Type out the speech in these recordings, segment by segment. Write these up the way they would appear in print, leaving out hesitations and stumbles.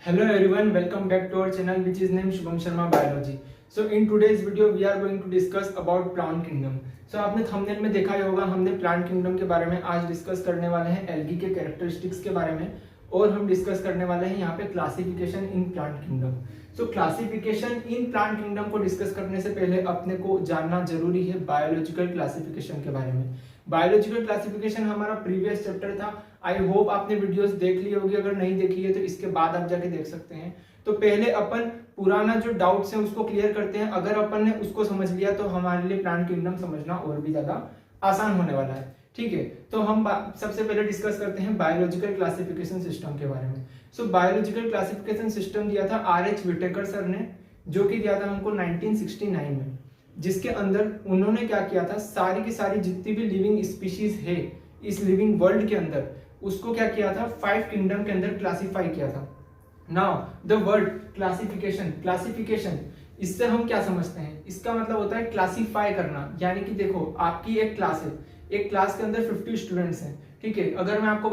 Hello everyone, welcome back to our channel which is named Shubham Sharma Biology. So in today's video we are going to discuss about plant kingdom. So आपने thumbnail में देखा ही होगा, हमने plant kingdom के बारे में आज discuss करने वाले हैं, एल्गी के कैरेक्टरिस्टिक्स के बारे में, और हम डिस्कस करने वाले हैं यहाँ पे classification in plant kingdom. So classification in plant kingdom को डिस्कस करने से पहले अपने को जानना जरूरी है बायोलॉजिकल क्लासिफिकेशन के बारे में। बायोलॉजिकल क्लासिफिकेशन हमारा प्रीवियस चैप्टर था। आई होप आपने वीडियोस देख ली होगी, अगर नहीं देखी है तो इसके बाद आप जाके देख सकते हैं। तो पहले अपन पुराना जो डाउट्स है उसको क्लियर करते हैं। अगर अपन ने उसको समझ लिया तो हमारे लिए प्लांट किंगडम समझना और भी ज्यादा आसान होने वाला है। ठीक है, तो हम सबसे पहले डिस्कस करते हैं बायोलॉजिकल क्लासिफिकेशन सिस्टम के बारे में। सो बायोलॉजिकल क्लासिफिकेशन सिस्टम दिया था R.H. विटेकर सर ने, जो कि दिया था हमको 1969 में, जिसके अंदर उन्होंने क्या किया था, सारी की सारी जितनी भी लिविंग स्पीशीज है इस लिविंग वर्ल्ड के अंदर, उसको क्या किया था, 5 किंगडम के अंदर क्लासिफाई किया था। नाउ द वर्ड क्लासिफिकेशन इससे हम क्या समझते हैं, इसका मतलब होता है क्लासिफाई करना। यानी कि देखो, आपकी एक क्लास है, एक क्लास के अंदर 50 स्टूडेंट्स हैं। ठीक है, अगर मैं आपको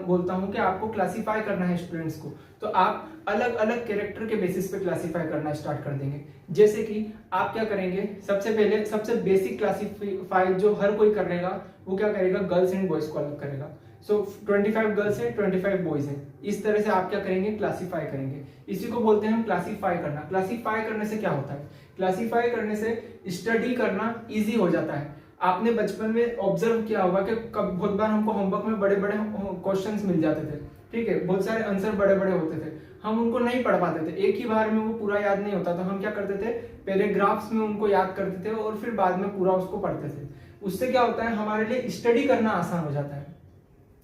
बोलता हूं कि आपको क्लासिफाई करना है स्टूडेंट्स को, तो आप अलग अलग कैरेक्टर के बेसिस पे क्लासिफाई करना स्टार्ट कर देंगे। जैसे कि आप क्या करेंगे, सबसे पहले सबसे बेसिक क्लासिफाई जो हर कोई करेगा वो क्या करेगा, गर्ल्स एंड बॉयज को अलग करेगा। सो 25 गर्ल्स है, 25 बॉयज हैं, इस तरह से आप क्या करेंगे, क्लासिफाई करेंगे। इसी को बोलते हैं हम क्लासिफाई करना। क्लासिफाई करने से क्या होता है, क्लासिफाई करने से स्टडी करना इजी हो जाता है। आपने बचपन में ऑब्जर्व किया होगा कि बहुत बार हमको होमवर्क में बड़े बड़े क्वेश्चंस मिल जाते थे। ठीक है, बहुत सारे आंसर बड़े बड़े होते थे, हम उनको नहीं पढ़ पाते थे, एक ही बार में वो पूरा याद नहीं होता था। हम क्या करते थे, पैराग्राफ्स में उनको याद करते थे और फिर बाद में पूरा उसको पढ़ते थे। उससे क्या होता है, हमारे लिए स्टडी करना आसान हो जाता है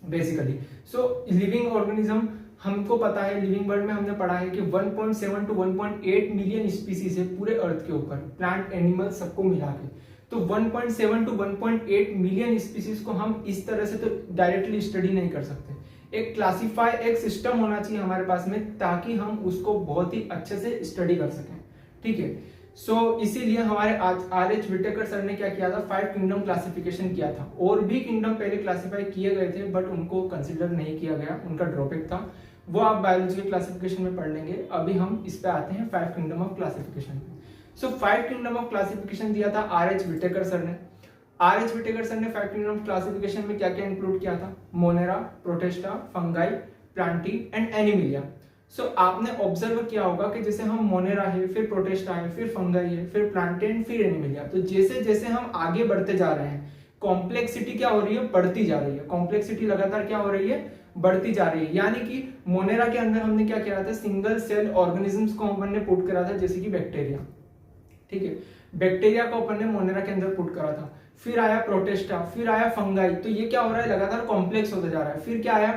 बेसिकली। सो लिविंग ऑर्गेनिज्म, हमको पता है लिविंग वर्ल्ड में हमने पढ़ा है कि 1.7 to 1.8 मिलियन स्पीसीज है पूरे अर्थ के ऊपर, प्लांट एनिमल सबको मिला के। तो 1.7 to 1.8 मिलियन स्पीसीज को हम इस तरह से तो डायरेक्टली स्टडी नहीं कर सकते। एक क्लासिफाई, एक सिस्टम होना चाहिए हमारे पास में, ताकि हम उसको बहुत ही अच्छे से स्टडी कर सकें। ठीक है, सो इसीलिए हमारे R.H. विटेकर सर ने क्या किया था, 5 किंगडम क्लासिफिकेशन किया था। और भी किंगडम पहले क्लासिफाई किए गए थे बट उनको कंसिडर नहीं किया गया, उनका ड्रॉबैक था, वो आप बायोलॉजिकल क्लासिफिकेशन में पढ़ लेंगे। अभी हम इस पे आते हैं 5 किंगडम ऑफ क्लासिफिकेशन पे। सो 5 किंगडम ऑफ क्लासिफिकेशन दिया था R.H. विटेकर सर ने। R.H. विटेकर सर ने 5 किंगडम ऑफ क्लासिफिकेशन में क्या क्या इंक्लूड किया था, Monera, Protista, Fungi, Plantae and Animalia. So आपने ऑब्जर्व किया होगा कि जैसे हम मोनेरा है, फिर प्रोटेस्टा है, फिर फंगाई है, फिर प्लांटी एंड फिर एनिमिलिया, तो जैसे जैसे हम आगे बढ़ते जा रहे हैं, कॉम्प्लेक्सिटी क्या हो रही है, बढ़ती जा रही है। कॉम्प्लेक्सिटी लगातार क्या हो रही है, बढ़ती जा रही है। यानी कि मोनेरा के अंदर हमने क्या किया था, सिंगल सेल ऑर्गेनिजम्स को हमने पुट करा था, जैसे कि बैक्टीरिया। ठीक है, बैक्टीरिया को अपन ने मोनेरा के अंदर पुट करा था। फिर आया प्रोटेस्टा, फिर आया फंगाई, तो ये क्या हो रहा है, लगातार कॉम्प्लेक्स होता जा रहा है। फिर क्या आया,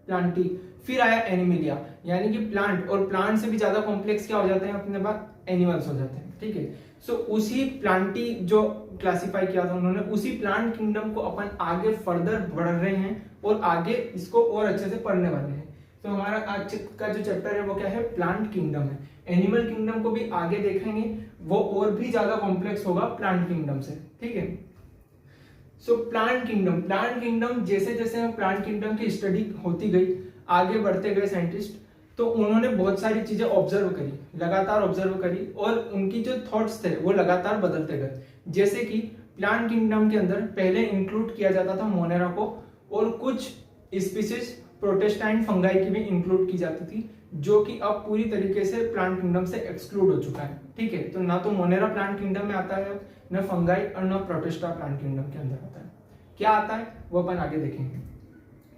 प्लांटी, फिर आया एनिमिलिया, यानी कि प्लांट, और प्लांट से भी ज्यादा कॉम्प्लेक्स क्या हो जाते हैं अपने पास, एनिमल्स हो जाते हैं। ठीक है, सो उसी प्लांटी जो क्लासिफाई किया था उन्होंने, उसी प्लांट किंगडम को अपन आगे फर्दर बढ़ रहे हैं और आगे इसको और अच्छे से पढ़ने वाले हैं। तो हमारा आज का जो चैप्टर है वो क्या है, प्लांट किंगडम है। एनिमल किंगडम को भी आगे देखेंगे, वो और भी ज्यादा कॉम्प्लेक्स होगा प्लांट किंगडम से। ठीक है, सो प्लांट किंगडम जैसे जैसे हम प्लांट किंगडम की स्टडी होती गई, आगे बढ़ते गए साइंटिस्ट, तो उन्होंने बहुत सारी चीजें ऑब्जर्व करी, लगातार ऑब्जर्व करी, और उनकी जो थॉट्स थे वो लगातार बदलते गए। जैसे कि प्लांट किंगडम के अंदर पहले इंक्लूड किया जाता था मोनेरा को, और कुछ स्पीसीज प्रोटेस्टा एंड फंगाई की भी इंक्लूड की जाती थी, जो कि अब पूरी तरीके से प्लांट किंगडम से एक्सक्लूड हो चुका है। ठीक है, तो ना तो मोनेरा प्लांट किंगडम में आता है, न फंगाई और न प्रोटेस्टा प्लांट किंगडम के अंदर आता है। क्या आता है वो अपन आगे देखेंगे।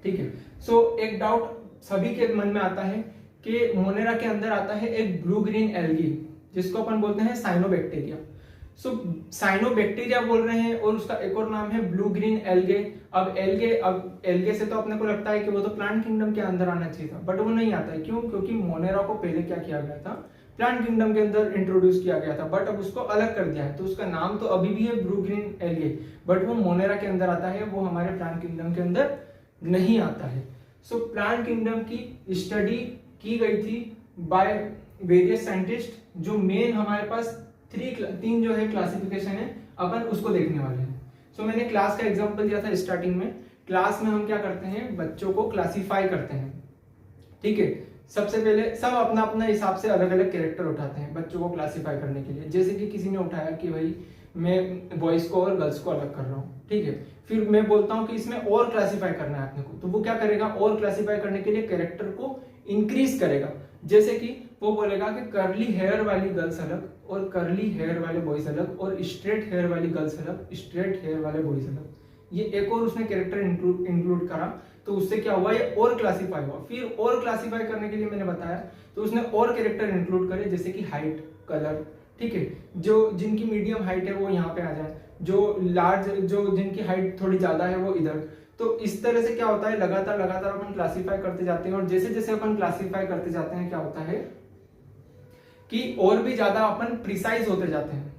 ठीक है, सो एक डाउट सभी के मन में आता है कि मोनेरा के अंदर आता है एक ब्लू ग्रीन एल्गी, जिसको अपन बोलते हैं साइनोबैक्टीरिया। सो साइनोबैक्टीरिया बोल रहे हैं, और उसका एक और नाम है ब्लू ग्रीन एल्गे। अब एल्गे से तो अपने को लगता है कि वो तो प्लांट किंगडम के अंदर आना चाहिए था, बट वो नहीं आता है। क्यों? क्योंकि मोनेरा को पहले क्या किया गया था, प्लांट किंगडम के अंदर इंट्रोड्यूस किया गया था, बट अब उसको अलग कर दिया है। तो उसका नाम तो अभी भी है ब्लू ग्रीन एल्गे, बट वो मोनेरा के अंदर आता है, वो हमारे प्लांट किंगडम के अंदर नहीं आता है। सो प्लांट किंगडम की स्टडी की गई थी बाय वेरियस साइंटिस्ट, जो मेन हमारे पास तीन जो है क्लासिफिकेशन है, अपन उसको देखने वाले हैं। सो मैंने क्लास का एग्जांपल दिया था स्टार्टिंग में। क्लास में हम क्या करते हैं, बच्चों को क्लासिफाई करते हैं। ठीक है, सबसे पहले सब अपना अपना हिसाब से अलग अलग कैरेक्टर उठाते हैं बच्चों को क्लासिफाई करने के लिए। जैसे कि किसी ने उठाया कि भाई मैं बॉयज को और गर्ल्स को अलग कर रहा हूँ, ठीक है। फिर मैं बोलता हूँ कि इसमें और क्लासिफाई करना है अपने को, तो वो क्या करेगा, और क्लासिफाई करने के लिए कैरेक्टर को इंक्रीज करेगा। जैसे कि वो बोलेगा कि कर्ली हेयर वाली गर्ल्स अलग और कर्ली हेयर वाले बॉयज अलग, और स्ट्रेट हेयर वाली गर्ल्स अलग, स्ट्रेट हेयर वाले बॉयज अलग। ये एक और उसने कैरेक्टर इंक्लूड करा, तो उससे क्या हुआ, ये और क्लासिफाई हुआ। फिर और क्लासिफाई करने के लिए मैंने बताया तो उसने और कैरेक्टर इंक्लूड करे, जैसे कि हाइट, कलर, ठीक है। जो जिनकी मीडियम हाइट है वो यहाँ पे आ जाए, जो लार्ज, जो जिनकी हाइट थोड़ी ज्यादा है वो इधर। तो इस तरह से क्या होता है, लगातार लगातार अपन क्लासिफाई करते जाते हैं, और जैसे जैसे अपन क्लासिफाई करते जाते हैं क्या होता है कि और भी ज्यादा अपन प्रिसाइज होते जाते हैं,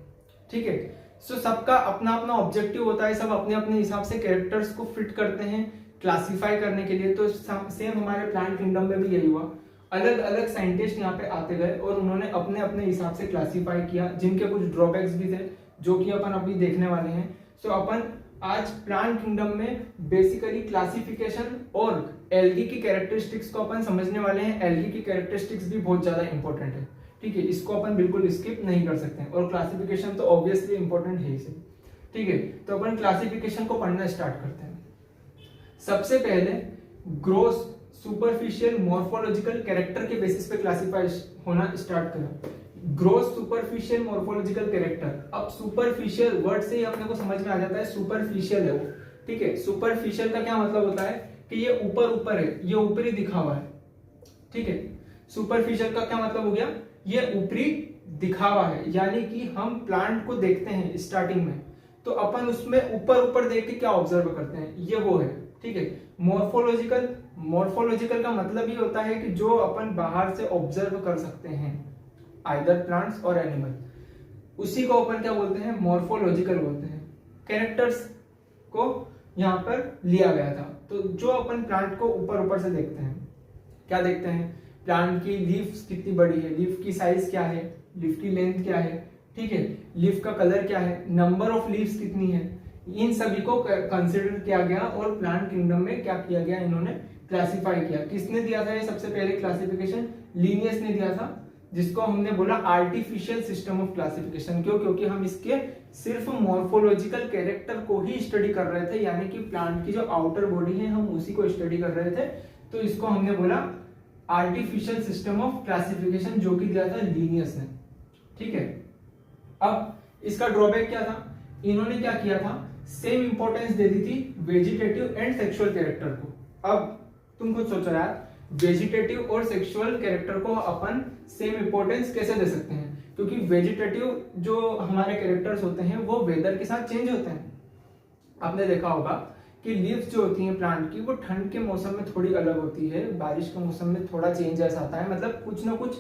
ठीक है। सो सबका अपना अपना ऑब्जेक्टिव होता है, सब अपने अपने हिसाब से कैरेक्टर्स को फिट करते हैं क्लासिफाई करने के लिए। तो सेम हमारे प्लांट किंगडम में भी यही हुआ, अलग अलग साइंटिस्ट यहाँ पे आते गए और उन्होंने अपने अपने हिसाब से क्लासिफाई किया, जिनके कुछ ड्रॉबैक्स भी थे जो कि अपन अभी देखने वाले हैं। सो अपन आज प्लांट किंगडम में बेसिकली क्लासिफिकेशन और एल्गी की कैरेक्टरिस्टिक्स को अपन समझने वाले हैं। एल्गी की कैरेक्टरिस्टिक्स भी बहुत ज्यादा इंपॉर्टेंट है, ठीक है, इसको अपन बिल्कुल स्किप नहीं कर सकते हैं। और क्लासिफिकेशन तो ऑब्वियसली इंपॉर्टेंट है ही से, ठीक है। तो अपन क्लासिफिकेशन को पढ़ना स्टार्ट करते हैं। सबसे पहले ग्रोस सुपरफिशियल मॉर्फोलॉजिकल कैरेक्टर के बेसिस पे क्लासिफाई होना स्टार्ट करा। Gross superficial morphological character. अब सुपरफिशियल वर्ड से ही अपने को समझ में आ जाता है सुपरफिशियल है वो, ठीक है। सुपरफिशियल का क्या मतलब होता है कि ये ऊपर ऊपर है, ये ऊपरी दिखा हुआ है, ठीक है। सुपरफिशियल का क्या मतलब हो गया, ये ऊपरी दिखावा है, यानी कि हम प्लांट को देखते हैं स्टार्टिंग में तो अपन उसमें ऊपर ऊपर देख के क्या ऑब्जर्व करते हैं, ये वो है, ठीक है। मॉर्फोलॉजिकल, मॉर्फोलॉजिकल का मतलब ये होता है कि जो अपन बाहर से ऑब्जर्व कर सकते हैं, आइदर प्लांट्स और एनिमल, उसी को अपन क्या बोलते हैं, मॉर्फोलॉजिकल बोलते हैं। कैरेक्टर्स को यहाँ पर लिया गया था, तो जो अपन प्लांट को ऊपर ऊपर से देखते हैं, क्या देखते हैं, प्लांट की लीव्स कितनी बड़ी है, लीफ की साइज क्या है, लीफ की लेंथ क्या है, ठीक है, लीफ का कलर क्या है, नंबर ऑफ लीव्स कितनी है, इन सभी को कंसिडर किया गया और प्लांट किंगडम में क्या किया गया, इन्होंने क्लासिफाई किया। किसने दिया था ये सबसे पहले क्लासिफिकेशन, लिनियस ने दिया था, जिसको हमने बोला आर्टिफिशियल सिस्टम ऑफ क्लासिफिकेशन। क्यों, क्योंकि हम इसके सिर्फ मॉर्फोलॉजिकल कैरेक्टर को ही स्टडी कर रहे थे, यानी कि प्लांट की जो आउटर बॉडी है हम उसी को स्टडी कर रहे थे, तो इसको हमने बोला आर्टिफिशियल सिस्टम ऑफ क्लासिफिकेशन, जो कि दिया था लीनियस ने, ठीक है। अब इसका ड्रॉबैक क्या था, इन्होंने क्या किया था, सेम इंपॉर्टेंस दे दी थी वेजिटेटिव एंड सेक्सुअल कैरेक्टर को। अब तुम खुद सोचो यार, वेजिटेटिव और सेक्सुअल कैरेक्टर को अपन सेम इंपॉर्टेंस कैसे दे सकते हैं, क्योंकि वेजिटेटिव जो हमारे कैरेक्टर्स होते हैं वो वेदर के साथ चेंज होते हैं। आपने देखा होगा कि लीव्स जो होती हैं प्लांट की वो ठंड के मौसम में थोड़ी अलग होती है, बारिश के मौसम में थोड़ा चेंजेस आता है, मतलब कुछ ना कुछ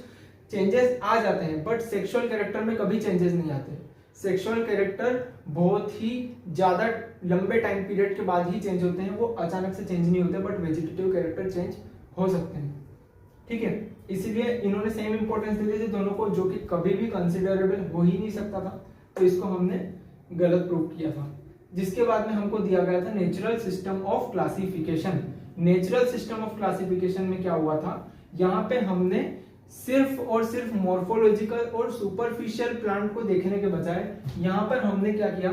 चेंजेस आ जाते हैं, बट सेक्सुअल कैरेक्टर में कभी चेंजेस नहीं आते। सेक्सुअल कैरेक्टर बहुत ही ज्यादा लंबे टाइम पीरियड के बाद ही चेंज होते हैं, वो अचानक से चेंज नहीं होते, बट वेजिटेटिव कैरेक्टर चेंज हो सकते हैं, ठीक है। इसीलिए इन्होंने सेम इंपॉर्टेंस दे दी थी दोनों को, जो कि कभी भी कंसिडरेबल हो ही नहीं सकता था, तो इसको हमने गलत प्रूव किया था। जिसके बाद में हमको दिया गया था natural system of classification. Natural system of classification में क्या हुआ था, यहाँ पे हमने सिर्फ और सिर्फ मॉर्फोलॉजिकल और सुपरफिशियल प्लांट को देखने के बजाय यहाँ पर हमने क्या किया,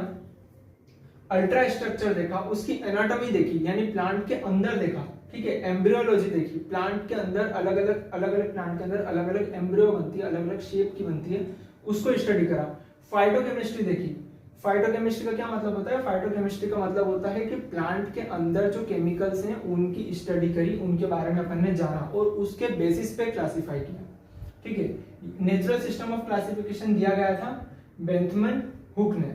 अल्ट्रा स्ट्रक्चर देखा, उसकी एनाटॉमी देखी, यानी प्लांट के अंदर देखा, ठीक है, एम्ब्रियोलॉजी देखी, प्लांट के अंदर अलग अलग प्लांट के अंदर अलग अलग एम्ब्रियो बनती है, अलग अलग शेप की बनती है, उसको स्टडी करा। फाइटोकेमिस्ट्री देखी। फाइटोकेमिस्ट्री का क्या मतलब होता है, फाइटोकेमिस्ट्री का मतलब होता है कि प्लांट के अंदर जो केमिकल्स हैं उनकी स्टडी करी, उनके बारे में अपन ने जाना और उसके बेसिस पे क्लासिफाई किया, ठीक है। नेचुरल सिस्टम ऑफ क्लासिफिकेशन दिया गया था बेंथमैन हुक ने,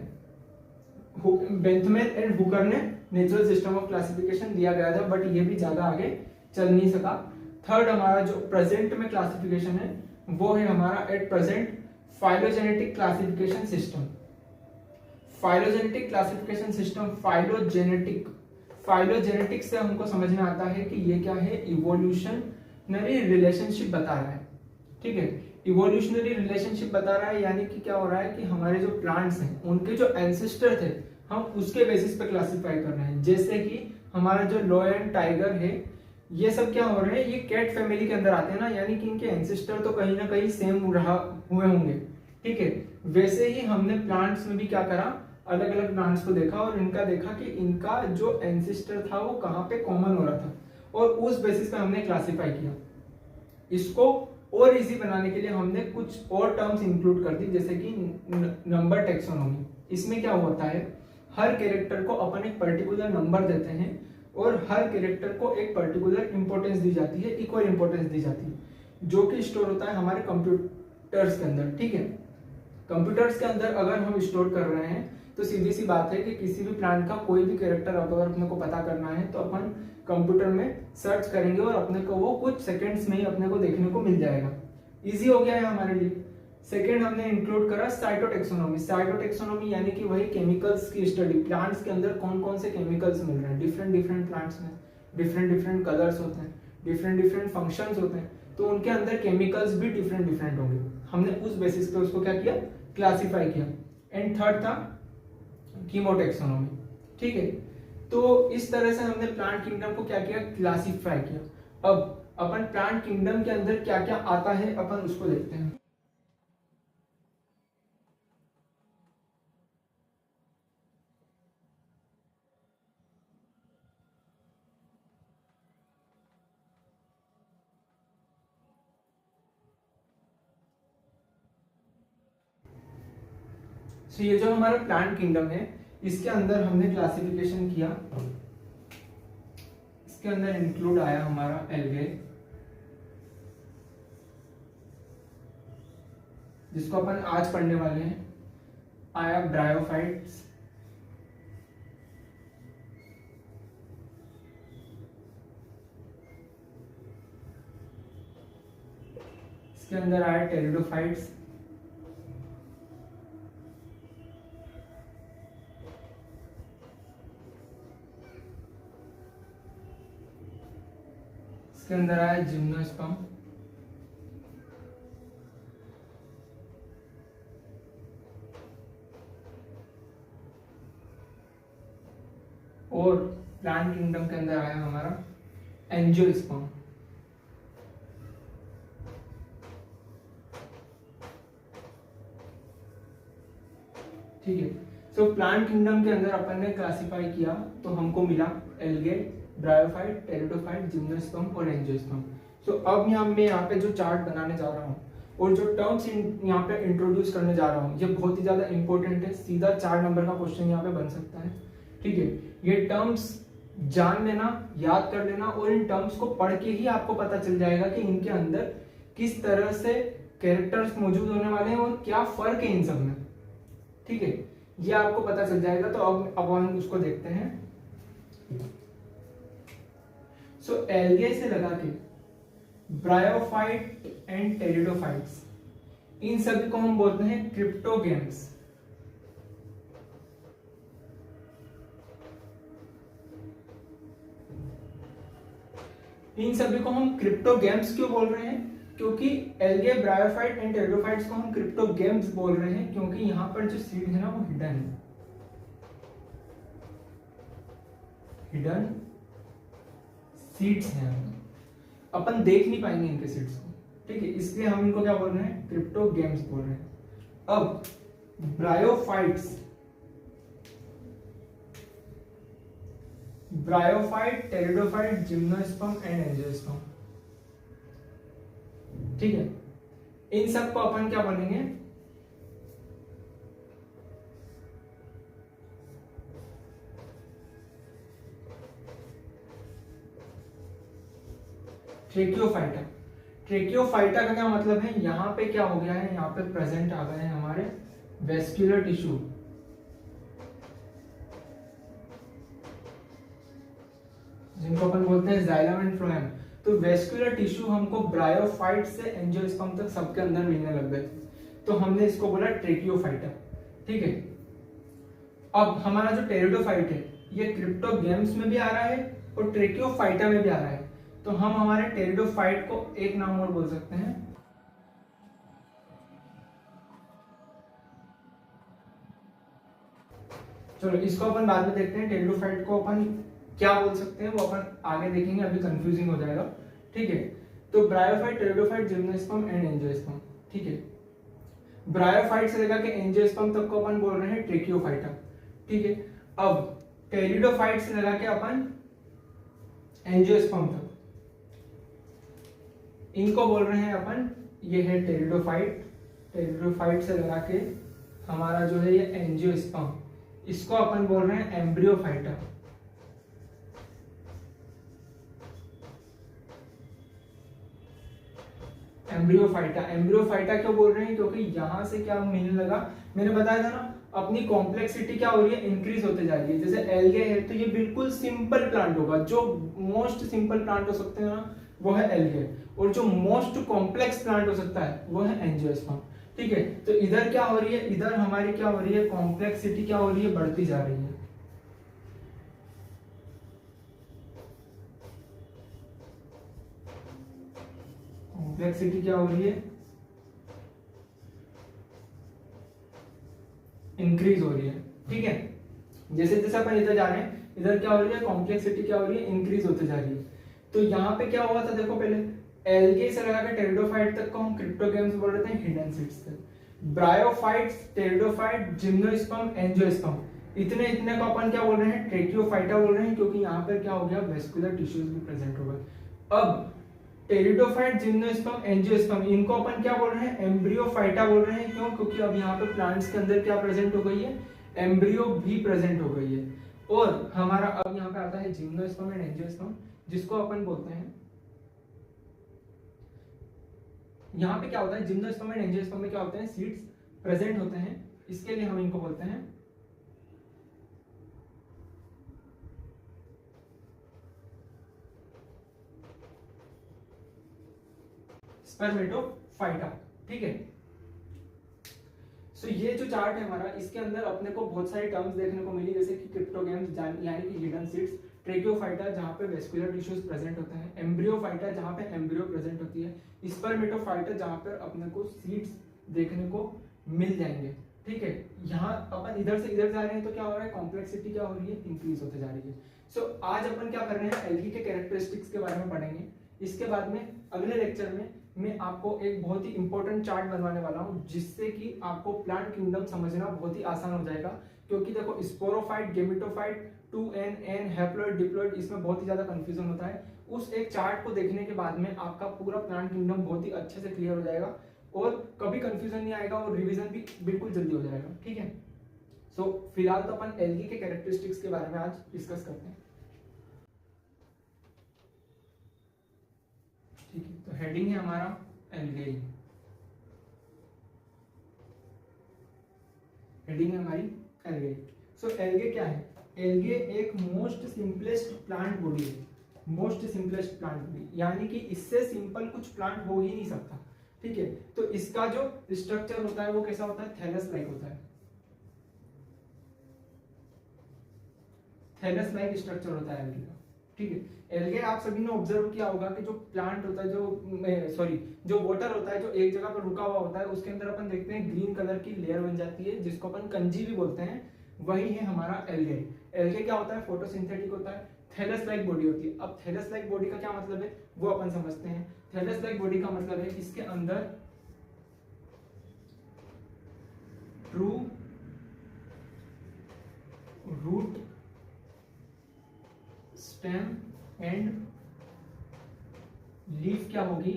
बेंथमैन एंड हुकर ने नेचुरल सिस्टम ऑफ क्लासिफिकेशन दिया गया था, बट ये भी ज्यादा आगे चल नहीं सका। थर्ड हमारा जो प्रेजेंट में क्लासिफिकेशन है वो है हमारा at present phylogenetic classification system. Phylogenetic classification system, phylogenetic, phylogenetic से हमको समझ में आता है कि ये क्या है, इवोल्यूशनरी रिलेशनशिप बता रहा है, ठीक है। इवोल्यूशनरी रिलेशनशिप बता रहा है, यानी कि क्या हो रहा है कि हमारे जो प्लांट्स हैं उनके जो एंसेस्टर थे हम उसके बेसिस पे क्लासिफाई कर रहे हैं। जैसे कि हमारा जो लायन टाइगर है, ये सब क्या हो रहे हैं, ये कैट फैमिली के अंदर आते हैं ना, यानी कि इनके एंसेस्टर तो कहीं ना कहीं सेम रहा हुए होंगे। ठीक है, वैसे ही हमने प्लांट्स में भी क्या करा, अलग अलग प्लांट्स को देखा और इनका देखा कि इनका जो एंसेस्टर था वो कहाँ पे कॉमन हो रहा था, और उस बेसिस पे हमने क्लासिफाई किया। इसको और इजी बनाने के लिए हमने कुछ और टर्म्स इंक्लूड कर दी, जैसे कि नंबर टेक्सोनॉमी। इसमें क्या होता है, हर कैरेक्टर को अपन एक पर्टिकुलर नंबर देते हैं और हर कैरेक्टर को एक पर्टिकुलर इंपॉर्टेंस दी जाती है, इक्वल इंपॉर्टेंस दी जाती है, जो कि स्टोर होता है हमारे कंप्यूटर्स के अंदर। ठीक है, कंप्यूटर्स के अंदर अगर हम स्टोर कर रहे हैं तो सीधी सी बात है कि किसी भी प्लांट का कोई भी कैरेक्टर अगर अपने को पता करना है तो अपन कंप्यूटर में सर्च करेंगे और अपने को वो कुछ सेकंड्स में ही अपने को देखने को मिल जाएगा। इजी हो गया है हमारे लिए। सेकेंड हमने इंक्लूड करा साइटोटेक्सोनॉमी। साइटोटेक्सोनॉमी यानी कि वही केमिकल्स की स्टडी, प्लांट्स के अंदर कौन कौन से केमिकल्स मिल रहे हैं, डिफरेंट डिफरेंट प्लांट्स में डिफरेंट डिफरेंट कलर्स होते हैं, डिफरेंट डिफरेंट फंक्शंस होते हैं, तो उनके अंदर केमिकल्स भी डिफरेंट डिफरेंट होंगे। हमने उस बेसिस पे उसको क्या किया, क्लासिफाई किया। एंड थर्ड था कीमोटेक्सोनॉमी। ठीक है, तो इस तरह से हमने प्लांट किंगडम को क्या किया, क्लासिफाई किया। अब अपन प्लांट किंगडम के अंदर क्या क्या आता है अपन उसको देखते हैं। तो ये जो हमारा प्लांट किंगडम है, इसके अंदर हमने क्लासिफिकेशन किया। इसके अंदर इंक्लूड आया हमारा एल्गे, जिसको अपन आज पढ़ने वाले हैं। आया ब्रायोफाइट्स, इसके अंदर आया टेरिडोफाइट्स, इसके अंदर आया जिम्नोस्पर्म, और प्लांट किंगडम के अंदर आया हमारा एंजियोस्पर्म। ठीक है, सो प्लांट किंगडम के अंदर अपन ने क्लासिफाई किया तो हमको मिला एल्गे, ब्रायोफाइट, टेरिडोफाइट, जिम्नोस्पर्म और एंजियोस्पर्म। सो अब मैं यहाँ पे जो चार्ट बनाने जा रहा हूँ और जो टर्म्स यहाँ पे इंट्रोड्यूस करने जा रहा हूँ, ये बहुत ही ज्यादा इंपॉर्टेंट है। सीधा 4 नंबर का क्वेश्चन यहाँ पे बन सकता है। ठीक है, ये टर्म्स जान लेना, याद कर लेना, और इन टर्म्स को पढ़ के ही आपको पता चल जाएगा कि इनके अंदर किस तरह से कैरेक्टर्स मौजूद होने वाले हैं और क्या फर्क है इन सब में। ठीक है, ये आपको पता चल जाएगा। तो अब हम उसको देखते हैं। सो एल्गे से लगा के ब्रायोफाइट एंड टेरिडोफाइट्स, इन सभी को हम बोलते हैं क्रिप्टोगेम्स। इन सभी को हम क्रिप्टोगेम्स क्यों बोल रहे हैं, क्योंकि एल्गे, ब्रायोफाइट एंड टेरिडोफाइट्स को हम क्रिप्टोगेम्स बोल रहे हैं क्योंकि यहाँ पर जो सीड है ना वो हिडन है, हिडन सीड्स हैं, अपन देख नहीं पाएंगे इनके सीड्स को। ठीक है, इसलिए हम इनको क्या बोल रहे हैं, क्रिप्टोगेम्स बोल रहे हैं। अब bryophytes, bryophyte, pteridophyte, gymnosperm and angiosperm. ठीक है, इन सब को अपन क्या बोलेंगे, ट्रेकियोफाइटा। ट्रेकियोफाइटा का क्या मतलब है, यहाँ पे क्या हो गया है, यहाँ पे प्रेजेंट आ गए हैं हमारे वेस्क्यूलर टिश्यू, जिनको अपन बोलते हैं जाइलम एंड फ्लोएम। तो वेस्क्यूलर टिश्यू हमको ब्रायोफाइट से एंजियोस्पर्म तक सबके अंदर मिलने लग गए, तो हमने इसको बोला ट्रेकियोफाइटा। ठीक है, अब हमारा जो टेरिडोफाइट है ये क्रिप्टोगेम्स में भी आ रहा है और ट्रेकियोफाइटा में भी आ रहा है, तो हम हमारे टेरिडोफाइट को एक नाम और बोल सकते हैं, चलो इसको अपन बाद में देखते हैं। टेरिडोफाइट को अपन क्या बोल सकते हैं वो अपन आगे देखेंगे, अभी कंफ्यूजिंग हो जाएगा। ठीक है, तो bryophyte, pteridophyte, gymnosperm and angiosperm. ठीक है, ब्रायोफाइट से लेकर के एंजियोस्पर्म तक को अपन बोल रहे हैं ट्रेकियोफाइटा। ठीक है, अब टेरिडोफाइट से लगा के अपन एंजियोस्पर्म तक, इनको बोल रहे हैं अपन, ये है टेरिडोफाइट। टेरिडोफाइट से लगा के हमारा जो है ये एंजियोस्पर्म, इसको अपन बोल रहे हैं एम्ब्रियोफाइटा। एम्ब्रियोफाइटा, एम्ब्रियोफाइटा क्यों बोल रहे हैं? क्योंकि यहां से क्या मिलने लगा, मैंने बताया था ना, अपनी कॉम्प्लेक्सिटी क्या हो रही है, इंक्रीज होते जा रही है। जैसे एल्गे है तो ये बिल्कुल सिंपल प्लांट होगा, जो मोस्ट सिंपल प्लांट हो सकते हैं ना वो है एल्गे, और जो मोस्ट कॉम्प्लेक्स प्लांट हो सकता है वो है एंजियोस्पर्म। ठीक है, तो इधर क्या हो रही है, इधर हमारी क्या हो रही है, कॉम्प्लेक्सिटी क्या हो रही है, बढ़ती जा रही है। कॉम्प्लेक्सिटी क्या हो रही है, इंक्रीज हो रही है। ठीक है, जैसे जैसे अपन इधर जा रहे हैं, इधर क्या हो रही है, कॉम्प्लेक्सिटी क्या हो रही है, इंक्रीज होते जा रही है। तो यहाँ पे क्या हुआ था, देखो पहले एल्गे से लगा के टेरिडोफाइट तक को हम क्रिप्टोगेम्स बोल रहे थे, हिडन सीड्स तक। ब्रायोफाइट्स, टेरिडोफाइट, जिम्नोस्पर्म, एंजियोस्पर्म, इतने इतने को अपन क्या बोल रहे हैं, ट्रेकियोफाइटा बोल रहे हैं, क्योंकि यहाँ पर क्या हो गया, वेस्कुलर टिश्यूज भी प्रेजेंट हो गए। अब टेरिडोफाइट, जिम्नोस्पर्म, एंजियोस्पर्म, इनको अपन क्या बोल रहे हैं, एम्ब्रियोफाइटा बोल रहे हैं। क्यों? क्योंकि अब यहाँ पे प्लांट्स के अंदर क्या प्रेजेंट हो गई है, एम्ब्रियो भी प्रेजेंट हो गई है। और हमारा अब यहाँ पे आता है जिम्नोस्पर्म एंड एंजियोस्पर्म, जिसको अपन बोलते हैं, यहाँ पे क्या होता है, जिम्नोस्पर्म एंड एंजियोस्पर्म में क्या होते हैं, सीड्स प्रेजेंट होते हैं, इसके लिए हम इनको बोलते हैं स्पर्मेटोफाइटा। ठीक है, सो ये जो चार्ट है हमारा, इसके अंदर अपने को बहुत सारी टर्म्स देखने को मिली, जैसे कि क्रिप्टोगेम्स यानी कि हिडन सीड्स, ट्रेकियोफाइटा जहां पे वेस्कुलर टिश्यूज प्रेजेंट होते हैं, एम्ब्रियोफाइटा जहां पे एम्ब्रियो प्रेजेंट होती है, स्पर्मेटोफाइटा जहां पर अपने को सीड्स देखने को मिल जाएंगे। ठीक है, यहाँ अपन इधर से इधर जा रहे हैं तो क्या हो रहा है, कॉम्प्लेक्सिटी क्या हो रही है, इंक्रीज होते जा रही है। सो आज अपन क्या कर रहे हैं, एल्गी के कैरेक्टरिस्टिक्स के बारे में पढ़ेंगे। इसके बाद में अगले लेक्चर में मैं आपको एक बहुत ही इंपॉर्टेंट चार्ट बनवाने वाला हूं, जिससे कि आपको प्लांट किंगडम समझना बहुत ही आसान हो जाएगा। क्योंकि देखो sporophyte, gametophyte, 2n haploid, diploid, इसमें बहुत ही ज्यादा कंफ्यूजन होता है। उस एक चार्ट को देखने के बाद में आपका पूरा प्लांट किंगडम बहुत ही अच्छे से क्लियर हो जाएगा, और कभी कंफ्यूजन नहीं आएगा, और रिवीजन भी बिल्कुल जल्दी हो जाएगा। ठीक है, सो फिलहाल तो अपन एल्गी के कैरेक्टरिस्टिक्स के बारे में आज डिस्कस करते हैं। ठीक है, तो हेडिंग है हमारा एल्गे, हेडिंग है हमारी एल्गे। सो एल्गे क्या है, एल्गे एक मोस्ट सिंपलेस्ट प्लांट बॉडी है, मोस्ट सिंपलेस्ट प्लांट बॉडी, यानी कि इससे सिंपल कुछ प्लांट हो ही नहीं सकता। ठीक है, तो इसका जो स्ट्रक्चर होता है वो कैसा होता है, थैलस लाइक होता है, थैलस लाइक स्ट्रक्चर होता है एल्गे का। ठीक है, एल्गे आप सभी ने ऑब्जर्व किया होगा कि जो प्लांट होता है, जो वाटर होता है, जो एक जगह पर रुका हुआ होता है, उसके अंदर अपन देखते हैं ग्रीन कलर की लेयर बन जाती है, जिसको अपन कंजी भी बोलते हैं, वही है हमारा एल्गे। एल्गे क्या होता है, फोटोसिंथेटिक होता है, थैलस लाइक बॉडी होती है। अब थैलस लाइक बॉडी का क्या मतलब है वो अपन समझते हैं। थैलस लाइक बॉडी का मतलब है इसके अंदर true root, stem and leaf क्या होगी,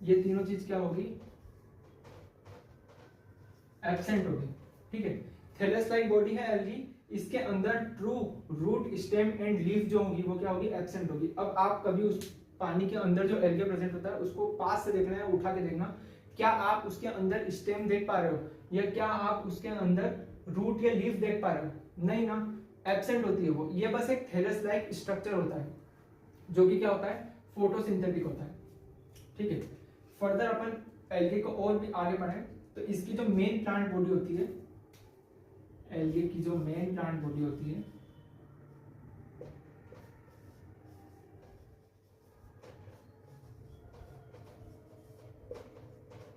ये तीनों चीज क्या होगी, एब्सेंट होगी। ठीक है, थैलस लाइक बॉडी है एल्गी, इसके अंदर true root, stem and leaf जो होगी वो क्या होगी, एब्सेंट होगी। अब आप कभी उस पानी के अंदर जो एल्गे प्रेजेंट होता है उसको पास से देखना है, उठा के देखना, क्या आप उसके अंदर स्टेम देख पा रहे हो, या क्या आप उसके अंदर रूट या लीफ देख पा रहे हो, नहीं ना, एब्सेंट होती है वो। ये बस एक थैलस लाइक स्ट्रक्चर होता है, जो कि क्या होता है, फोटोसिंथेटिक होता है। ठीक है, फर्दर अपन एल्गे को और भी आगे बढ़ाएं तो इसकी जो मेन प्लांट बॉडी होती है, एल्गे की जो मेन प्लांट बॉडी होती है,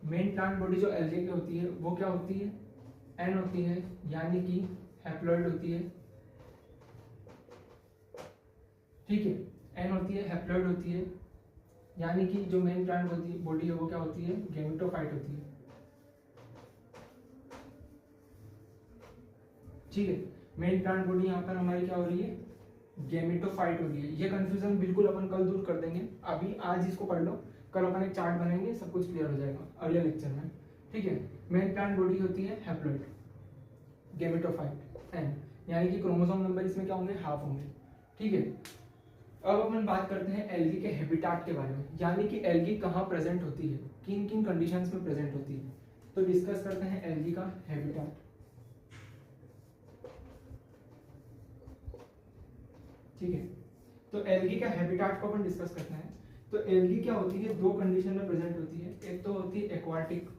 मेन प्लांट बॉडी जो एल्गे की होती है वो क्या होती है, एन होती है, यानी कि हैप्लॉइड होती है। ठीक है। एन होती है हैप्लॉइड होती है, यानी कि जो मेन प्लांट बॉडी है वो क्या होती है, गैमेटोफाइट होती है। ठीक है, मेन प्लांट बॉडी यहाँ पर हमारी क्या हो रही है, गैमेटोफाइट हो रही है। ये कंफ्यूजन बिल्कुल अपन कल दूर कर देंगे, अभी आज इसको पढ़ लो, कल अपन एक चार्ट बनाएंगे, सब कुछ क्लियर हो जाएगा अगले लेक्चर में। ठीक है, मेन प्लांट बॉडी होती है हैप्लॉइड, गैमेटोफाइट एन, यानी कि क्रोमोसोम नंबर इसमें क्या होंगे, हाफ होंगे। ठीक है, अब अपन बात करते हैं एल्गी के हैबिटाट के बारे में, यानी कि एल्गी कहाँ प्रेजेंट होती है, किन किन कंडीशंस में प्रेजेंट होती है। तो डिस्कस करते हैं एल्गी का हैबिटाट। ठीक है, तो एल्गी का हैबिटाट को अपन डिस्कस करते हैं। तो एल्गी क्या होती है, दो कंडीशन में प्रेजेंट होती है, एक तो होती है एक्वाटिक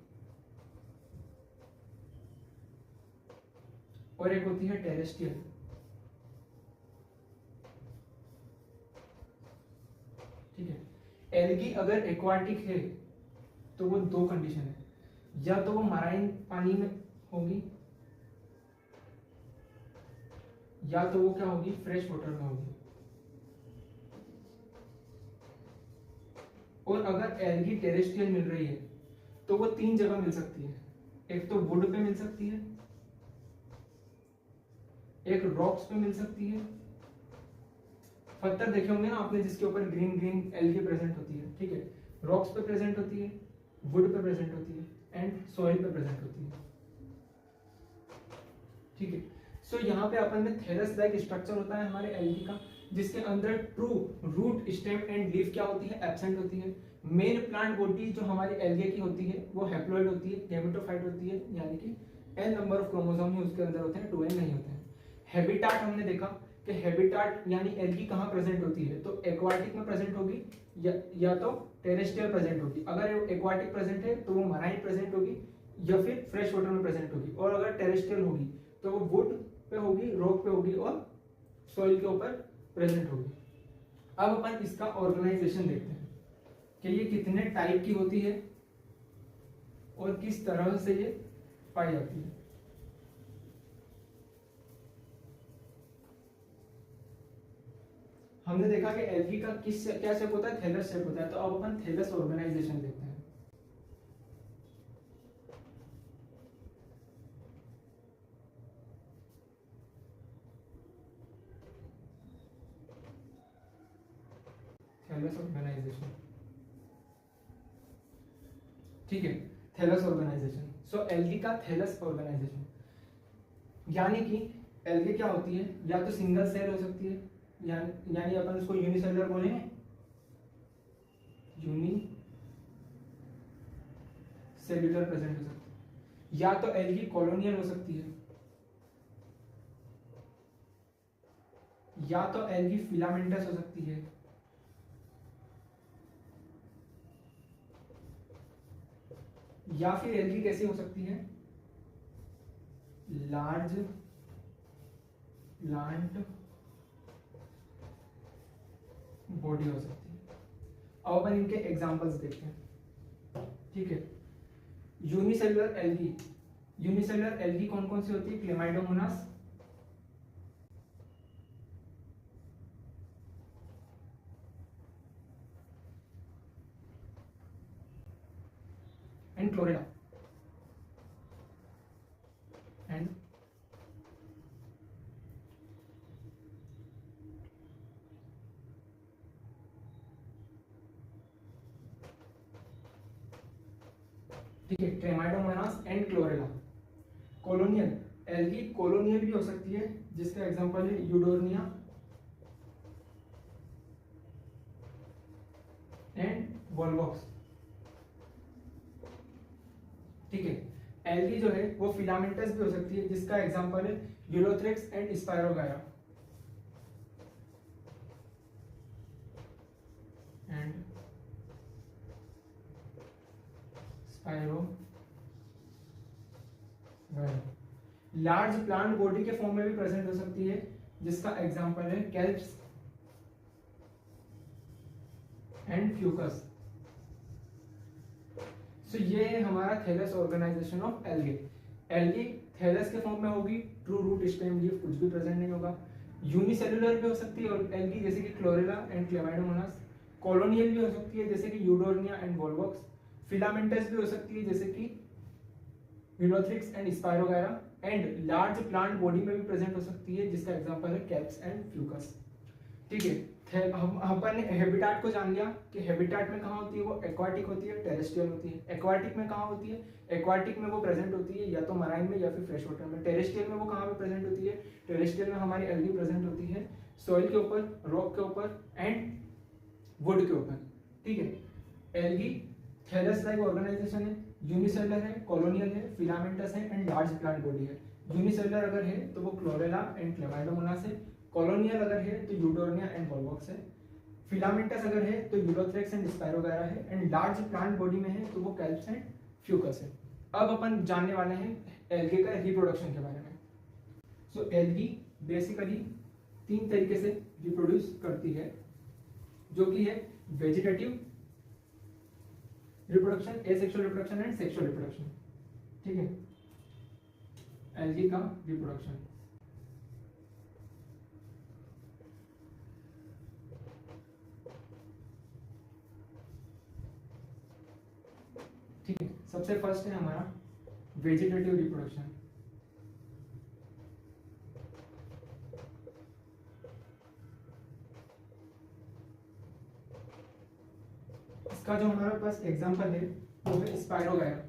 और एक होती है टेरेस्ट्रियल। ठीक है, एल्गी अगर एक्वाटिक है तो वो दो कंडीशन है, या तो वो मराइन पानी में होगी या तो वो क्या होगी, फ्रेश वाटर में होगी। और अगर एल्गी टेरेस्ट्रियल मिल रही है तो वो तीन जगह मिल सकती है, एक तो वुड पे मिल सकती है, एक रॉक्स पे मिल सकती है, पत्थर देखे होंगे ना आपने जिसके ऊपर ग्रीन ग्रीन एल्गी प्रेजेंट होती है। ठीक है, रॉक्स पे प्रेजेंट होती है, वुड पे प्रेजेंट होती है एंड सॉइल पे प्रेजेंट होती है। ठीक है, सो यहाँ पे अपन में थैलस लाइक स्ट्रक्चर होता है हमारे एल्गी का, जिसके अंदर true root stem and leaf क्या होती है, एब्सेंट होती है। मेन प्लांट बॉडी जो हमारी एल्गे की होती है वो हैप्लॉइड होती है, गैमेटोफाइट होती है, यानी कि एन नंबर ऑफ क्रोमोसोम ही उसके अंदर होते हैं, 2n नहीं होते हैं। हैबिटाट हमने देखा कि हैबिटाट यानी एल्गी कहाँ प्रेजेंट होती है, तो एक्वाटिक में प्रेजेंट होगी या तो टेरेस्ट्रियल प्रेजेंट होगी। अगर एक्वाटिक प्रेजेंट है तो वो मराइन प्रेजेंट होगी या फिर फ्रेश वाटर में प्रेजेंट होगी, और अगर टेरेस्ट्रियल होगी तो वो वुड पे होगी, रॉक पे होगी और सॉइल के ऊपर प्रेजेंट होगी। अब अपन इसका ऑर्गेनाइजेशन देखते हैं कि ये कितने टाइप की होती है और किस तरह से ये पाई जाती है। हमने देखा कि एल्गी का क्या शेप होता है, थैलस शेप होता है। तो अब अपन थैलस ऑर्गेनाइजेशन देखते हैं। थैलस ऑर्गेनाइजेशन, ठीक है, थैलस ऑर्गेनाइजेशन। सो एल्गी का थैलस ऑर्गेनाइजेशन, यानी कि एल्गी क्या होती है, या तो सिंगल सेल हो सकती है, यानी अपन उसको यूनिसेलुलर बोलेंगे, यूनिसेल्युलर प्रेजेंट हो सकती है, या तो एल्गी कॉलोनियल हो सकती है, या तो एल्गी फिलामेंटस हो सकती है, या फिर एल्गी कैसी हो सकती है, लार्ज प्लांट बॉडी हो सकती है। अब अपन इनके एग्जांपल्स देखते हैं। ठीक है, यूनिसेलुलर एल्गी, यूनिसेलुलर एल्गी कौन कौन सी होती है, क्लेमाइडोमोनास, एंड क्लोरेला एंड ठीक है, Chlamydomonas and Chlorella. Colonial algae colonial भी हो सकती है, जिसका एग्जांपल है यूडोर्निया एंड वोल्वॉक्स। ठीक है, एल्गी जो है वो फिलामेंटस भी हो सकती है, जिसका एग्जांपल है Ulothrix and Spirogyra and large plant body के फॉर्म में भी प्रेजेंट हो सकती है, जिसका एग्जांपल है कैल्प्स एंड फ्यूकस। सो ये है हमारा thallus organisation of algae. Algae thallus के फॉर्म में होगी, ट्रू रूट स्टेम लीफ कुछ भी प्रेजेंट नहीं होगा। यूनिसेलुलर भी हो सकती है और एल्गी जैसे कि क्लोरेला एंड क्लेमाइडोमोनास। कॉलोनियल भी हो सकती है जैसे कि यूडोर्निया एंड वोल्वॉक्स। फिलामेंटस भी हो सकती है जैसे कि Ulothrix and Spirogyra. And large plant body में भी प्रेजेंट हो सकती है जिसका एग्जांपल है कैप्स एंड फ्यूकस। ठीक है, हम अपन ने हैबिटाट को जान लिया कि हैबिटाट में कहाँ होती है, वो एक्वाटिक होती है, टेरेस्ट्रियल होती है। एक्वाटिक में कहाँ होती है, एक्वाटिक में वो प्रेजेंट होती है या तो मराइन में या फिर फ्रेश वाटर में। टेरेस्ट्रियल में वो कहाँ पे प्रेजेंट होती है, टेरेस्ट्रियल में हमारी एल्गी प्रेजेंट होती है सॉइल के ऊपर, रॉक के ऊपर एंड वुड के ऊपर। ठीक है, एल्गी थैलस लाइक ऑर्गेनाइजेशन है, यूनिसेलुलर है, कॉलोनियल है, फिलामेंटस है एंड लार्ज प्लांट बॉडी है। यूनिसेलुलर अगर है तो वो क्लोरेला एंड क्लेमाइडोमोनास है। कॉलोनियल अगर है तो यूडोर्निया एंड वोल्वॉक्स है। फिलामेंटस अगर है तो यूलोथ्रेक्स एंड स्पायरोगायरा है। एंड लार्ज प्लांट बॉडी में है तो वो कैल्प्स एंड फ्यूकस है। अब अपन जानने वाले हैं एल्गे का रिप्रोडक्शन के बारे में। सो एल्गी बेसिकली 3 तरीके से रिप्रोड्यूस करती है, जो कि है vegetative reproduction, asexual reproduction and sexual reproduction. ठीक है, एल्गी का रिप्रोडक्शन। ठीक है, सबसे फर्स्ट है हमारा वेजिटेटिव रिप्रोडक्शन। इसका जो हमारे पास एग्जांपल है वो है स्पायरोगायरा।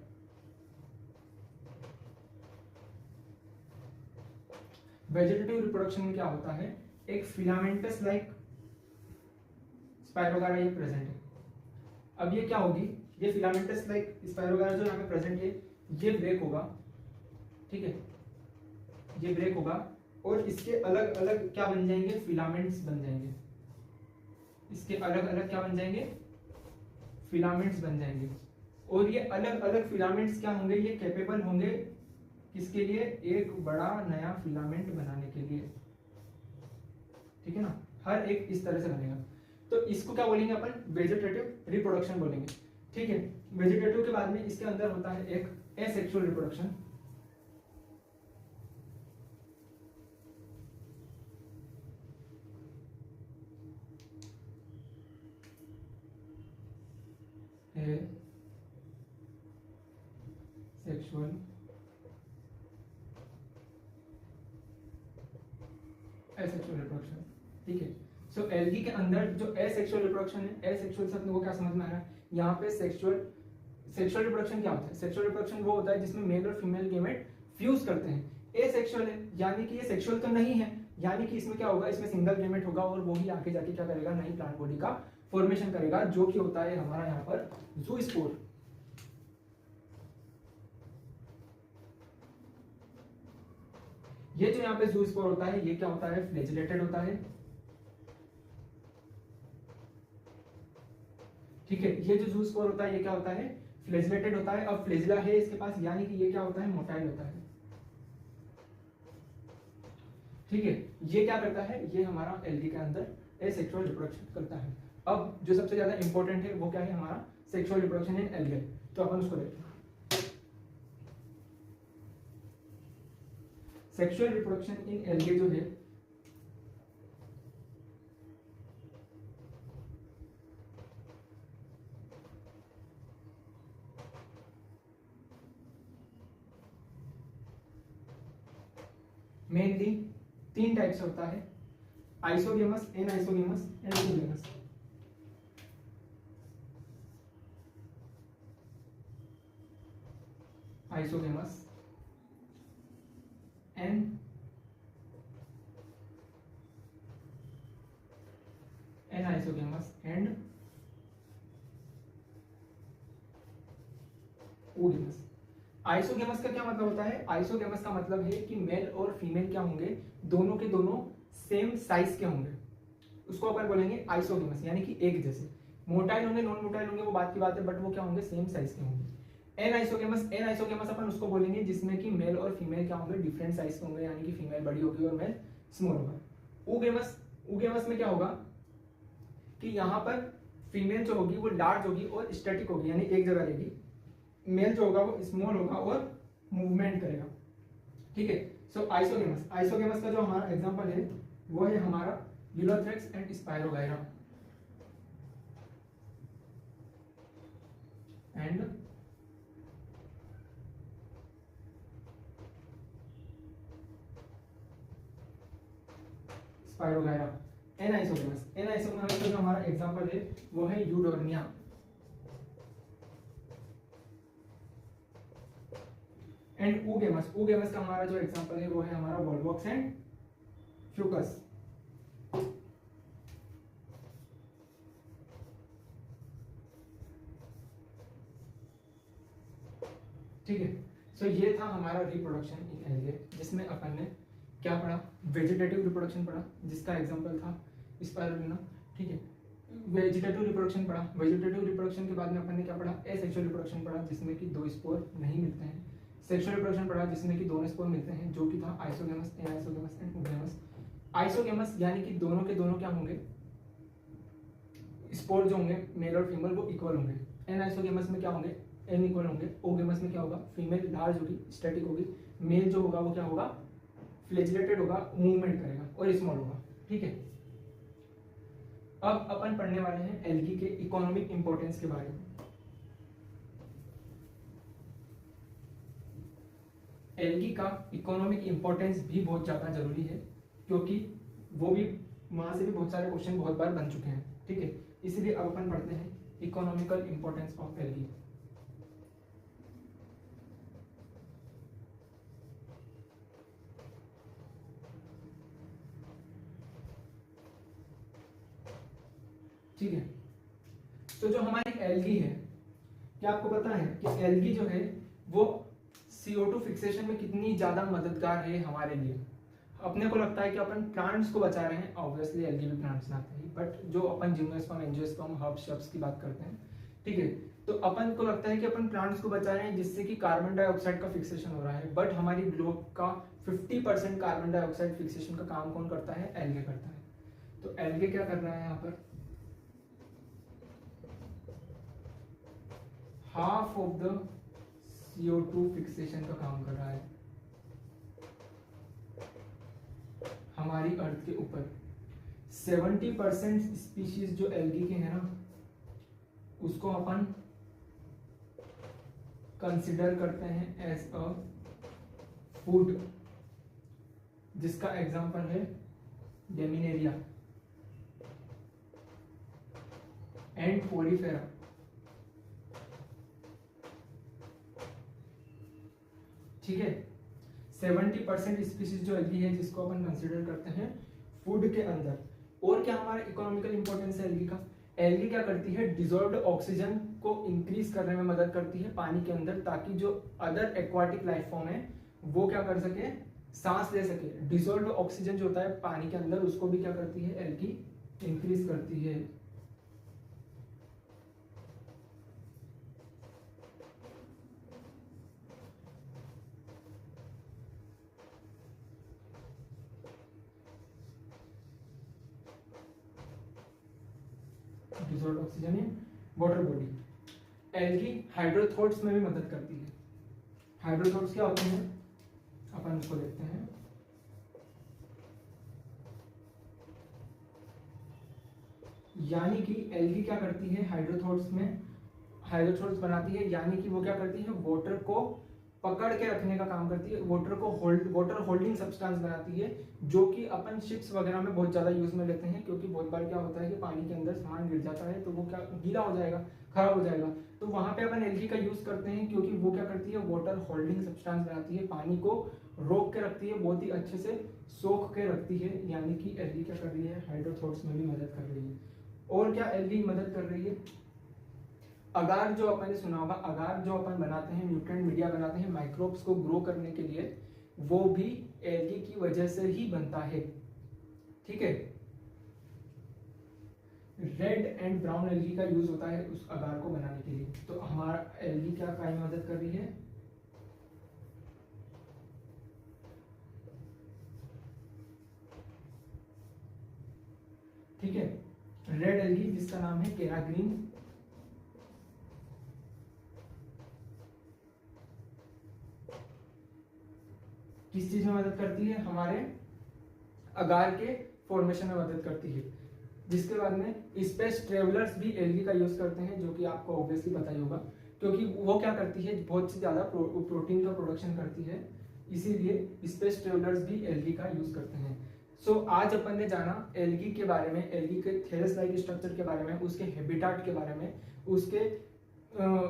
वेजिटेटिव रिप्रोडक्शन में क्या होता है, एक फिलामेंटस लाइक स्पायरोगायरा ये प्रेजेंट है। अब ये क्या होगी, ये फिलामेंटस लाइक स्पायरोगायरा जो यहाँ पे प्रेजेंट है ये ब्रेक होगा। ठीक है, ये ब्रेक होगा और इसके अलग अलग क्या बन जाएंगे, फिलामेंट्स बन जाएंगे। इसके अलग अलग क्या बन जाएंगे, फिलामेंट्स बन जाएंगे। और ये अलग अलग फिलामेंट्स क्या होंगे, ये कैपेबल होंगे किसके लिए, एक बड़ा नया फिलामेंट बनाने के लिए। ठीक है ना, हर एक इस तरह से बनेगा। तो इसको क्या बोलेंगे अपन, वेजिटेटिव रिप्रोडक्शन बोलेंगे। ठीक है, वेजिटेटिव के बाद में इसके अंदर होता है एक asexual reproduction. Sexual asexual reproduction. ठीक है, सो एल्गी के अंदर जो एसेक्सुअल रिप्रोडक्शन है, एसेक्सुअल शब्द को क्या समझ में आ रहा है यहाँ पे, सेक्सुअल रिप्रोडक्शन क्या होता है, सेक्सुअल रिप्रोडक्शन वो होता है जिसमें मेल और फीमेल गेमेट फ्यूज करते हैं। एसेक्सुअल है यानी कि ये सेक्सुअल तो नहीं है, यानी कि इसमें क्या होगा, इसमें सिंगल गेमेट होगा और वो ही आगे जाके क्या करेगा, नई प्लांट बॉडी का फॉर्मेशन करेगा, जो कि होता है हमारा यहाँ पर ज़ूस्पोर। ये जो यहाँ पे ज़ूस्पोर होता है ये क्या होता है, फ्लैजिलेटेड होता है। ठीक है, ये जो ज़ूस्पोर होता है ये क्या होता है, फ्लैजिलेटेड होता है। अब फ्लैजिला है इसके पास, यानी कि ये क्या होता है, मोटाइल होता है। ठीक है, ये क्या करता है, ये हमारा एल्गी के अंदर एसेक्सुअल रिप्रोडक्शन करता है। अब जो सबसे ज्यादा इंपॉर्टेंट है वो क्या है, हमारा सेक्सुअल रिप्रोडक्शन इन एल्गे। तो अपन उसको देखते हैं। सेक्सुअल रिप्रोडक्शन इन एल्गे जो है मेनली 3 टाइप से होता है, isogamous, anisogamous, endogamous. Isogamous, anisogamous and oogamous. Isogamous का क्या मतलब होता है, आइसोगेमस का मतलब है कि मेल और फीमेल क्या होंगे, दोनों के दोनों सेम साइज के होंगे, उसको अपन बोलेंगे आइसोगेमस, यानी कि एक जैसे। मोटाइल होंगे, नॉन मोटाइल होंगे, वो बात की बात है, बट वो क्या होंगे, सेम साइज के होंगे। एन आइसोगेमस अपन उसको बोलेंगे जिसमें कि मेल और फीमेल क्या होंगे, डिफरेंट साइज के होंगे, यानी कि फीमेल बड़ी होगी और मेल स्मॉल होगा। ओगेमस में क्या होगा कि यहाँ पर फीमेल जो होगी वो लार्ज होगी और स्टैटिक होगी, यानी एक जगह रहेगी। मेल जो होगा वो स्मॉल होगा और मूवमेंट करेगा। ठीक है, सो आइसोगेमस का जो हमारा एग्जांपल है वो है हमारा Ulothrix and Spirogyra and Spirogyra. Anisogamous का जो हमारा एग्जांपल है वो है यूडोर्निया एंड ऊगेमस का हमारा जो एग्जांपल है वो है हमारा वोल्वॉक्स एंड फ्यूकस। ठीक है, सो ये था हमारा रिप्रोडक्शन इन एल्गे, जिसमें अपन ने क्या पढ़ा, वेजिटेटिव रिप्रोडक्शन पढ़ा जिसका एग्जांपल था स्पाइरुलिना। ठीक है, वेजिटेटिव रिप्रोडक्शन पढ़ा। वेजिटेटिव रिप्रोडक्शन के बाद में अपन ने क्या पढ़ा, एसेक्सुअल रिप्रोडक्शन पढ़ा जिसमें कि 2 स्पोर नहीं मिलते हैं। सेक्सुअल रिप्रोडक्शन पढ़ा जिसमें कि 2 स्पोर मिलते हैं, जो कि था isogamous, anisogamous and oogamous. Isogamous यानी कि दोनों के दोनों क्या होंगे, स्पोर जो होंगे मेल और फीमेल वो इक्वल होंगे। एनाइसोगेमस में क्या होंगे, एन इक्वल होंगे। ओगेमस में क्या होगा, फीमेल लार्ज होगी, स्टैटिक होगी, मेल जो होगा वो क्या होगा, फ्लैजिलेटेड होगा, मूवमेंट करेगा और स्मॉल होगा। ठीक है, अब अपन पढ़ने वाले हैं एल्गी के इकोनॉमिक इंपॉर्टेंस के बारे में। एल्गी का इकोनॉमिक इंपॉर्टेंस भी बहुत ज्यादा जरूरी है, क्योंकि वो भी वहां से भी बहुत सारे क्वेश्चन बहुत बार बन चुके हैं। ठीक है, इसलिए अब अपन पढ़ते हैं इकोनॉमिकल इंपॉर्टेंस ऑफ एल्गी। ठीक है, तो जो हमारी एल्गी है, क्या आपको पता है कि एल्गी जो है वो CO2 फिक्सेशन में कितनी ज्यादा मददगार है हमारे लिए। अपने को लगता है कि अपन प्लांट्स को बचा रहे हैं, ऑब्वियसली एल्गी भी प्लांट्स में आते हैं, बट जो अपन जिम्नोस्पर्म, एंजियोस्पर्म, हर्ब्स, शब्स की बात करते हैं, ठीक है, तो अपन को लगता है कि अपन प्लांट्स को बचा रहे हैं जिससे कि कार्बन डाइऑक्साइड का फिक्सेशन हो रहा है, बट हमारी ग्लोब का 50% कार्बन डाइऑक्साइड फिक्सेशन का काम कौन करता है, एल्गे करता है। तो एल्गे क्या कर रहा है यहाँ पर, half of the CO2 fixation का काम कर रहा है हमारी अर्थ के ऊपर। 70% स्पीशीज जो एल्गी के हैं ना, उसको अपन कंसिडर करते हैं एज अ फूड, जिसका एग्जांपल है डेमिनेरिया एंड पोरीफेरा। ठीक है, 70% स्पीशीज जो एल्गी है जिसको अपन कंसिडर करते हैं फूड के अंदर। और क्या हमारा इकोनॉमिकल इंपॉर्टेंस है एल्गी का, एल्गी क्या करती है, डिजॉल्व्ड ऑक्सीजन को इंक्रीज करने में मदद करती है पानी के अंदर, ताकि जो अदर एक्वाटिक लाइफ फॉर्म है वो क्या कर सके, सांस ले सके। डिजॉल्व्ड ऑक्सीजन जो होता है पानी के अंदर, उसको भी क्या करती है एल्गी, इंक्रीज करती है। Dissolved oxygen in water body. Algae हाइड्रोथोट्स में भी मदद करती है। हाइड्रोथोट्स क्या होते हैं, अपन इसको देखते हैं। यानी कि एल्गी क्या करती है, हाइड्रोथोट्स में हाइड्रोथोट्स बनाती है, यानी कि वो क्या करती है, वाटर को पकड़ के रखने का काम करती है, वाटर होल्डिंग सब्सटेंस बनाती है, जो कि अपन शिप्स वगैरह में बहुत ज्यादा यूज में लेते हैं, क्योंकि बहुत बार क्या होता है कि पानी के अंदर सामान गिर जाता है तो वो क्या गीला हो जाएगा, खराब हो जाएगा, तो वहां पे अपन एल्गी का यूज करते हैं, क्योंकि वो क्या करती है, वाटर होल्डिंग सब्सटेंस बनाती है, पानी को रोक के रखती है, बहुत ही अच्छे से सोख के रखती है। यानी कि एल्गी क्या कर रही है, हाइड्रोथोट्स में भी मदद कर रही है। और क्या एल्गी मदद कर रही है, अगार जो अपन ने सुना होगा, अगार जो अपन बनाते हैं, न्यूट्रिएंट मीडिया बनाते हैं माइक्रोब्स को ग्रो करने के लिए, वो भी एल्गी की वजह से ही बनता है। ठीक है, रेड एंड ब्राउन एल्गी का यूज होता है उस अगार को बनाने के लिए। तो हमारा एल्गी क्या में मदद कर रही है, ठीक है, रेड एल्गी जिसका नाम है केराग्रीन, किस चीज में मदद करती है, हमारे अगार के फॉर्मेशन में मदद करती है। जिसके बाद में स्पेस ट्रेवलर्स भी एल्गी का यूज करते हैं, जो कि आपको ऑब्वियसली पता ही होगा, क्योंकि वो क्या करती है, बहुत से ज्यादा प्रोटीन का प्रोडक्शन करती है, इसीलिए स्पेस ट्रेवलर्स भी एल्गी का यूज करते हैं। सो आज अपन ने जाना एल्गी के बारे में, एल्गी के थेरस लाइक स्ट्रक्चर के बारे में, उसके हैबिटाट के बारे में, उसके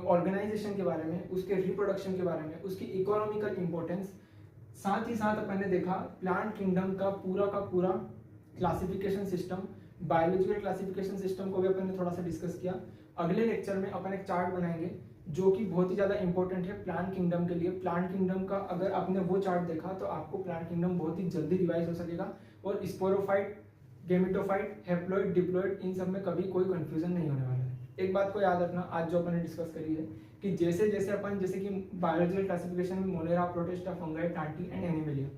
ऑर्गेनाइजेशन के बारे में, उसके रिप्रोडक्शन के बारे में, उसकी इकोनॉमिकल इंपॉर्टेंस। साथ ही साथ अपन ने देखा प्लांट किंगडम का पूरा classification system, biological classification system को भी अपन ने थोड़ा सा डिस्कस किया। अगले लेक्चर में अपन एक चार्ट बनाएंगे जो कि बहुत ही ज्यादा इंपॉर्टेंट है प्लांट किंगडम के लिए। प्लांट किंगडम का अगर आपने वो चार्ट देखा तो आपको प्लांट किंगडम बहुत ही जल्दी रिवाइज हो सकेगा और स्पोरोफाइट, गेमेटोफाइट, हैप्लॉइड, डिप्लॉइड, इन सब में कभी कोई कंफ्यूजन नहीं होने वाला है। एक बात को याद रखना, आज जो अपन ने डिस्कस करी है कि जैसे जैसे अपन, जैसे कि बायोलॉजिकल क्लासिफिकेशन में Monera, protista, fungi, Plantae and Animalia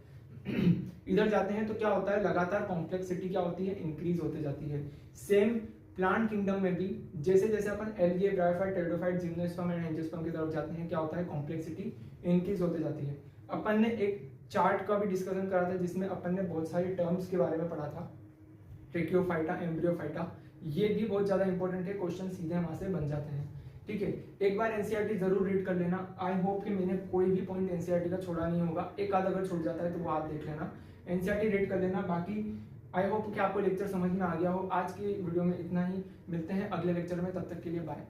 इधर जाते हैं तो क्या होता है, लगातार कॉम्प्लेक्सिटी क्या होती है, इंक्रीज होते जाती है। सेम प्लांट किंगडम में भी जैसे जैसे अपन algae, bryophyte, pteridophyte, gymnosperm and angiosperm की तरफ जाते हैं, क्या होता है, कॉम्प्लेक्सिटी इंक्रीज होते जाती है। अपन ने एक चार्ट का भी डिस्कशन करा था जिसमें अपन ने बहुत सारी टर्म्स के बारे में पढ़ा था, ट्रेकियोफाइटा, एम्ब्रियोफाइटा, ये भी बहुत ज्यादा इंपॉर्टेंट है, क्वेश्चन सीधे वहां से बन जाते हैं। ठीक है, एक बार एनसीईआरटी जरूर रीड कर लेना। आई होप कि मैंने कोई भी पॉइंट एनसीईआरटी का छोड़ा नहीं होगा, एक आध अगर छूट जाता है तो वो आप देख लेना, एनसीईआरटी रीड कर लेना। बाकी आई होप कि आपको लेक्चर समझ में आ गया हो। आज की वीडियो में इतना ही, मिलते हैं अगले लेक्चर में, तब तक के लिए बाय।